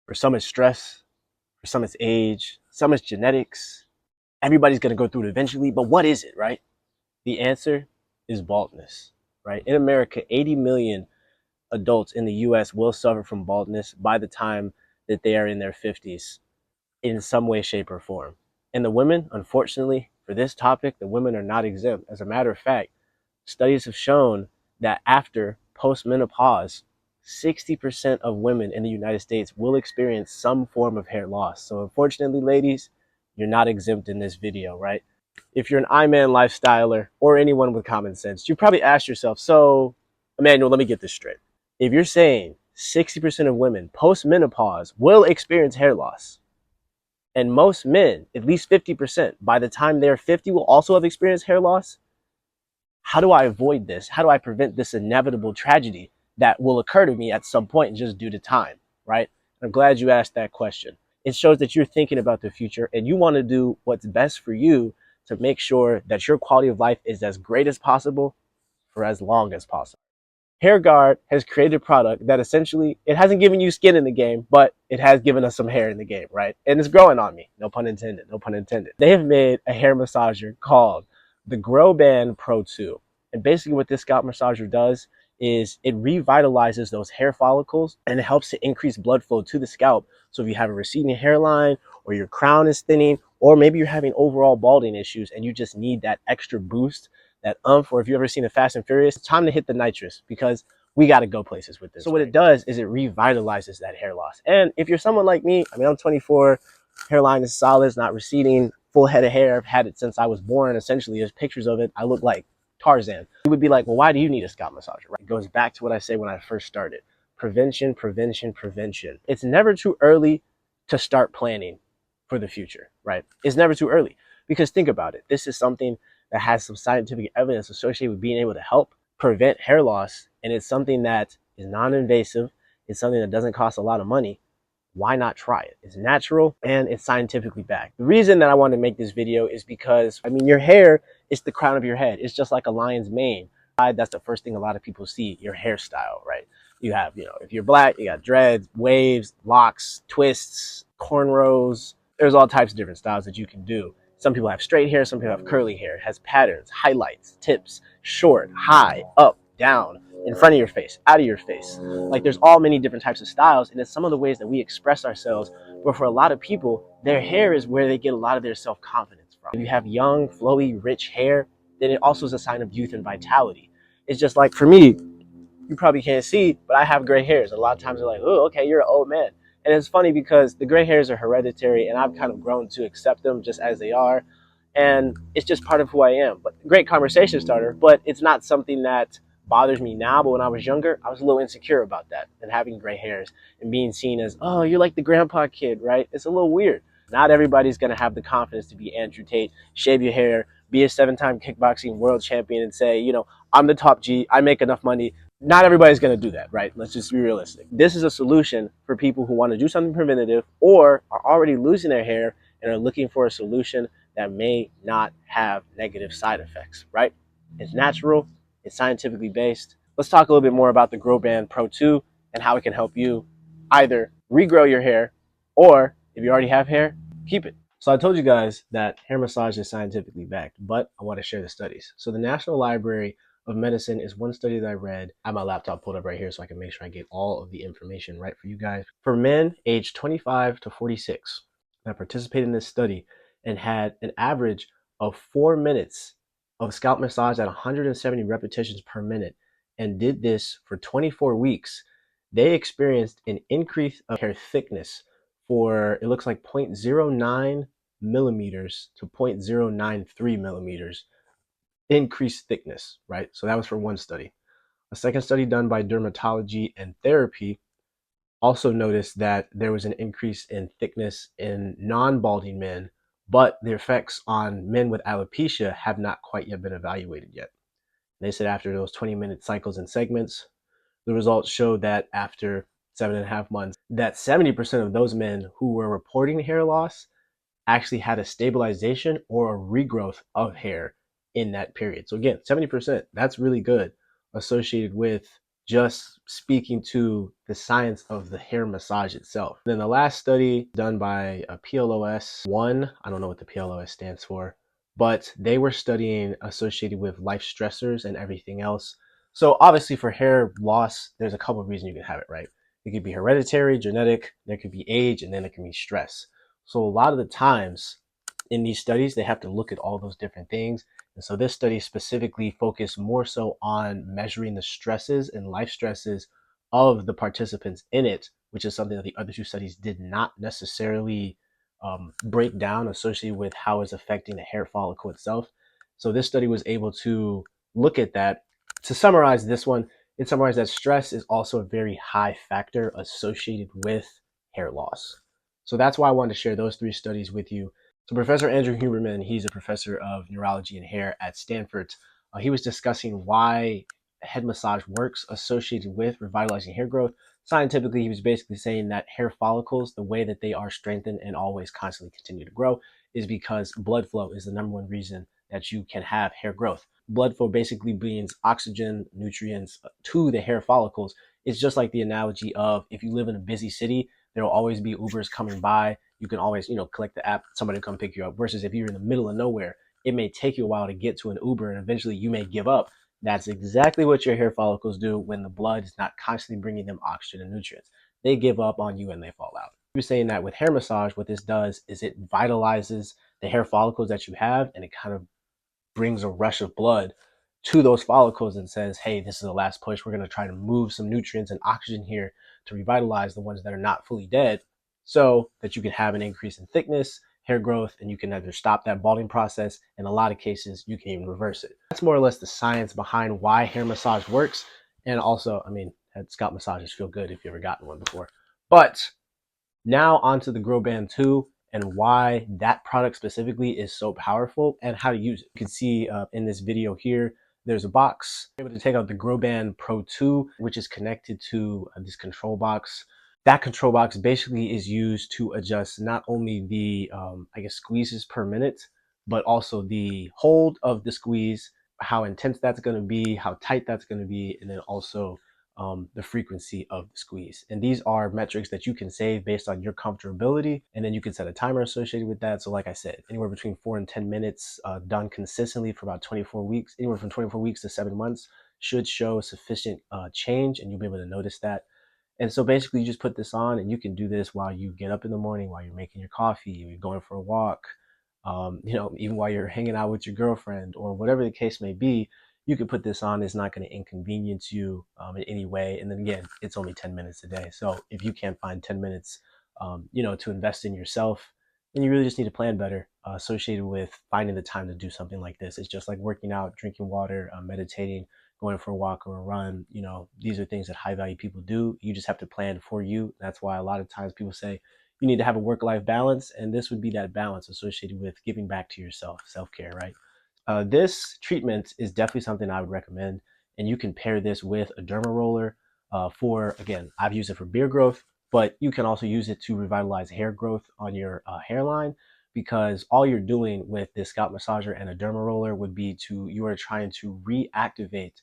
For some, it's stress. For some, it's age. Some, it's genetics. Everybody's going to go through it eventually. But what is it, right? The answer is baldness, right? In America, 80 million adults in the US will suffer from baldness by the time that they are in their 50s in some way, shape, or form. And the women, unfortunately, for this topic, the women are not exempt. As a matter of fact, studies have shown that after postmenopause, 60% of women in the United States will experience some form of hair loss. So unfortunately, ladies, you're not exempt in this video, right? If you're an I-man lifestyler or anyone with common sense, you probably ask yourself, so Emmanuel, let me get this straight. If you're saying 60% of women post-menopause will experience hair loss, and most men, at least 50%, by the time they're 50 will also have experienced hair loss, how do I avoid this? How do I prevent this inevitable tragedy that will occur to me at some point just due to time, right? I'm glad you asked that question. It shows that you're thinking about the future and you want to do what's best for you to make sure that your quality of life is as great as possible for as long as possible. Hairguard has created a product that essentially, it hasn't given you skin in the game, but it has given us some hair in the game, right? And it's growing on me. No pun intended, no pun intended. They have made a hair massager called the Growband Pro 2. And basically what this scalp massager does is it revitalizes those hair follicles and it helps to increase blood flow to the scalp. So if you have a receding hairline or your crown is thinning, or maybe you're having overall balding issues and you just need that extra boost, that or if you've ever seen the Fast and Furious, it's time to hit the nitrous because we got to go places with this. So what it does is it revitalizes that hair loss. And if you're someone like me, I mean, I'm 24, hairline is solid, it's not receding, full head of hair. I've had it since I was born. Essentially, there's pictures of it. I look like Tarzan. You would be like, well, why do you need a scalp massager? Right? It goes back to what I said when I first started. Prevention, prevention, prevention. It's never too early to start planning for the future, right? It's never too early because think about it. This is something that has some scientific evidence associated with being able to help prevent hair loss. And it's something that is non-invasive. It's something that doesn't cost a lot of money. Why not try it? It's natural and it's scientifically backed. The reason that I wanted to make this video is because, I mean, your hair is the crown of your head. It's just like a lion's mane. That's the first thing a lot of people see, your hairstyle, right? You have, if you're black, you got dreads, waves, locks, twists, cornrows. There's all types of different styles that you can do. Some people have straight hair, some people have curly hair. It has patterns, highlights, tips, short, high, up, down, in front of your face, out of your face. Like there's all many different types of styles, and it's some of the ways that we express ourselves. But for a lot of people, their hair is where they get a lot of their self-confidence from. If you have young, flowy, rich hair, then it also is a sign of youth and vitality. It's just like for me, you probably can't see, but I have gray hairs. A lot of times they're like, oh, okay, you're an old man. And it's funny because the gray hairs are hereditary and I've kind of grown to accept them just as they are. And it's just part of who I am. But great conversation starter, but it's not something that bothers me now. But when I was younger, I was a little insecure about that and having gray hairs and being seen as, oh, you're like the grandpa kid, right? It's a little weird. Not everybody's going to have the confidence to be Andrew Tate, shave your hair, be a 7-time kickboxing world champion and say, I'm the top G, I make enough money. Not everybody's going to do that, right? Let's just be realistic. This is a solution for people who want to do something preventative or are already losing their hair and are looking for a solution that may not have negative side effects, right? It's natural, it's scientifically based. Let's talk a little bit more about the Growband Pro 2 and how it can help you either regrow your hair or if you already have hair, keep it. So I told you guys that hair massage is scientifically backed, but I want to share the studies. So the National Library of Medicine is one study that I read. I have my laptop pulled up right here so I can make sure I get all of the information right for you guys. For men aged 25 to 46 that participated in this study and had an average of 4 minutes of scalp massage at 170 repetitions per minute and did this for 24 weeks, they experienced an increase of hair thickness for, it looks like 0.09 millimeters to 0.093 millimeters increased thickness, right? So that was for one study. A second study done by Dermatology and Therapy also noticed that there was an increase in thickness in non-balding men, but the effects on men with alopecia have not quite yet been evaluated yet. They said after those 20-minute cycles and segments, the results showed that after 7.5 months, that 70% of those men who were reporting hair loss actually had a stabilization or a regrowth of hair in that period. So again, 70%, that's really good associated with just speaking to the science of the hair massage itself. Then the last study done by a PLOS1, I don't know what the PLOS stands for, but they were studying associated with life stressors and everything else. So obviously for hair loss, there's a couple of reasons you can have it, right? It could be hereditary, genetic, there could be age, and then it can be stress. So a lot of the times in these studies, they have to look at all those different things. And so this study specifically focused more so on measuring the stresses and life stresses of the participants in it, which is something that the other two studies did not necessarily break down associated with how it's affecting the hair follicle itself. So this study was able to look at that. To summarize this one, it summarized that stress is also a very high factor associated with hair loss. So that's why I wanted to share those three studies with you. So Professor Andrew Huberman, he's a professor of neurology and hair at Stanford. He was discussing why head massage works associated with revitalizing hair growth. Scientifically, he was basically saying that hair follicles, the way that they are strengthened and always constantly continue to grow, is because blood flow is the number one reason that you can have hair growth. Blood flow basically brings oxygen, nutrients to the hair follicles. It's just like the analogy of if you live in a busy city, there will always be Ubers coming by. You can always, collect the app, somebody will come pick you up. Versus if you're in the middle of nowhere, it may take you a while to get to an Uber and eventually you may give up. That's exactly what your hair follicles do when the blood is not constantly bringing them oxygen and nutrients. They give up on you and they fall out. You're saying that with hair massage, what this does is it vitalizes the hair follicles that you have, and it kind of brings a rush of blood to those follicles and says, hey, this is the last push. We're going to try to move some nutrients and oxygen here to revitalize the ones that are not fully dead so that you can have an increase in thickness, hair growth, and you can either stop that balding process. In a lot of cases, you can even reverse it. That's more or less the science behind why hair massage works. And also, scalp massages feel good if you've ever gotten one before. But now onto the Growband 2 and why that product specifically is so powerful and how to use it. You can see in this video here, there's a box. You're able to take out the Growband Pro 2, which is connected to this control box. That control box basically is used to adjust not only the, squeezes per minute, but also the hold of the squeeze, how intense that's going to be, how tight that's going to be, and then also the frequency of the squeeze. And these are metrics that you can save based on your comfortability, and then you can set a timer associated with that. So like I said, anywhere between 4 and 10 minutes done consistently for about 24 weeks, anywhere from 24 weeks to 7 months should show sufficient change, and you'll be able to notice that. And so basically you just put this on, and you can do this while you get up in the morning, while you're making your coffee, you're going for a walk, even while you're hanging out with your girlfriend or whatever the case may be. You can put this on. It's not going to inconvenience you in any way. And then again, it's only 10 minutes a day. So if you can't find 10 minutes, to invest in yourself, then you really just need to plan better associated with finding the time to do something like this. It's just like working out, drinking water, meditating, going for a walk or a run. These are things that high value people do. You just have to plan for you. That's why a lot of times people say you need to have a work-life balance. And this would be that balance associated with giving back to yourself, self-care, right? This treatment is definitely something I would recommend, and you can pair this with a derma roller again, I've used it for beard growth, but you can also use it to revitalize hair growth on your hairline, because all you're doing with this scalp massager and a derma roller would be you are trying to reactivate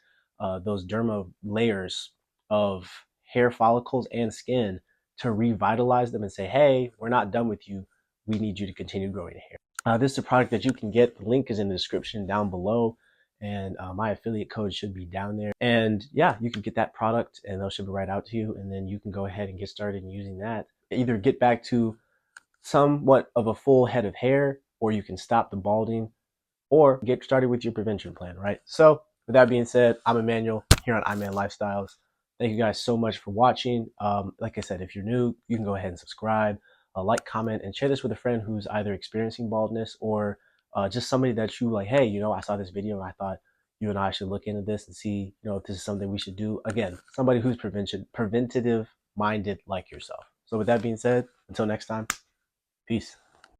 those derma layers of hair follicles and skin to revitalize them and say, hey, we're not done with you. We need you to continue growing hair. This is a product that you can get. The link is in the description down below, and my affiliate code should be down there. And yeah, you can get that product and they'll ship it right out to you, and then you can go ahead and get started in using that. Either get back to somewhat of a full head of hair, or you can stop the balding, or get started with your prevention plan, right? So with that being said, I'm Emmanuel here on iMan Lifestyles. Thank you guys so much for watching. Like I said, if you're new, you can go ahead and subscribe, like, comment, and share this with a friend who's either experiencing baldness or just somebody that you like, hey, I saw this video and I thought you and I should look into this and see, if this is something we should do. Again, somebody who's preventative minded like yourself. So with that being said, until next time, peace.